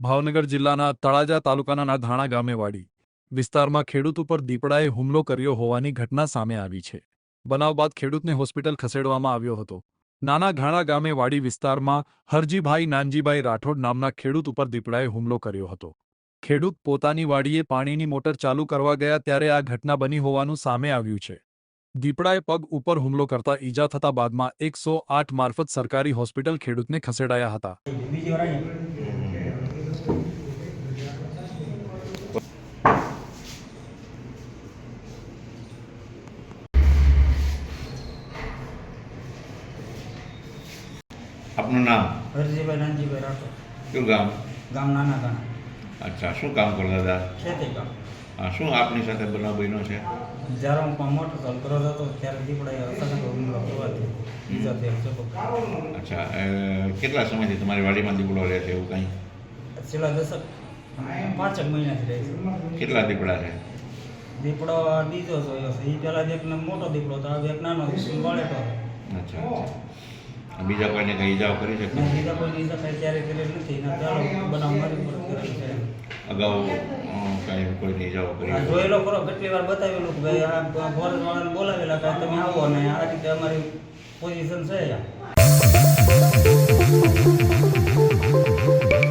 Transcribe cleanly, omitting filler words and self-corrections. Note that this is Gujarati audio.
ભાવનગર જિલ્લાના તળાજા તાલુકાના ધાણા ગામે વાડી વિસ્તારમાં ખેડૂત ઉપર દીપડાએ હુમલો કર્યો હોવાની ઘટના સામે આવી છે। બનાવ બાદ ખેડૂતને હોસ્પિટલ ખસેડવામાં આવ્યો હતો। નાના ઘાણા ગામે વાડી વિસ્તારમાં હરજીભાઈ નાનજીભાઈ રાઠોડ નામના ખેડૂત ઉપર દીપડાએ હુમલો કર્યો હતો। ખેડૂત પોતાની વાડીએ પાણીની મોટર ચાલુ કરવા ગયા ત્યારે આ ઘટના બની હોવાનું સામે આવ્યું છે। દીપડાએ પગ ઉપર હુમલો કરતા ઈજા થતા બાદમાં 108 મારફત સરકારી હોસ્પિટલ ખેડૂતને ખસેડાયા હતા। આપનું નામ? હરજીભાઈ નાનજીભાઈ રાઠોડ। કયું ગામ? ગામ નાના ગાણા। અચ્છા, શું કામ કરતા હતા? ખેતી કામ। શું આપની સાથે બનાવ બન્યો છે? જ્યારે હું પણ મોટર ચાલુ કરવા જતો ત્યારે દીપડાએ અચાનક હુમલો કરવાથી ઈજા થયેલ છે। અચ્છા, કેટલા સમયથી તમારી વાડીમાં દીપડો રહે છે એવું કંઈ? છેલ્લા 5 મહિનાથી રહે છે। કેટલા દીપડા છે? દીપડો બીજો જોયો છે, એ પહેલાં એક મોટો દીપડો હતો, હવે એક નાનો વાળેટો હતો। અચ્છા, બીજા કોઈને કંઈ ઈજાઓ કરી છે? બીજા કોઈ ઈજા કંઈ ત્યારે કરેલ નથી, ના ચાલો બનાવ મારી પર કરેલ છે। અગાઉ કાંઈ કોઈને ઈજાઓ કરી? જોયેલો ખરો, કેટલી વાર બતાવેલું કે ભાઈ આ ફોરેસ્ટવાળાને બોલાવેલા કે તમે આવો ને આ રીતે અમારી પોઝિશન છે।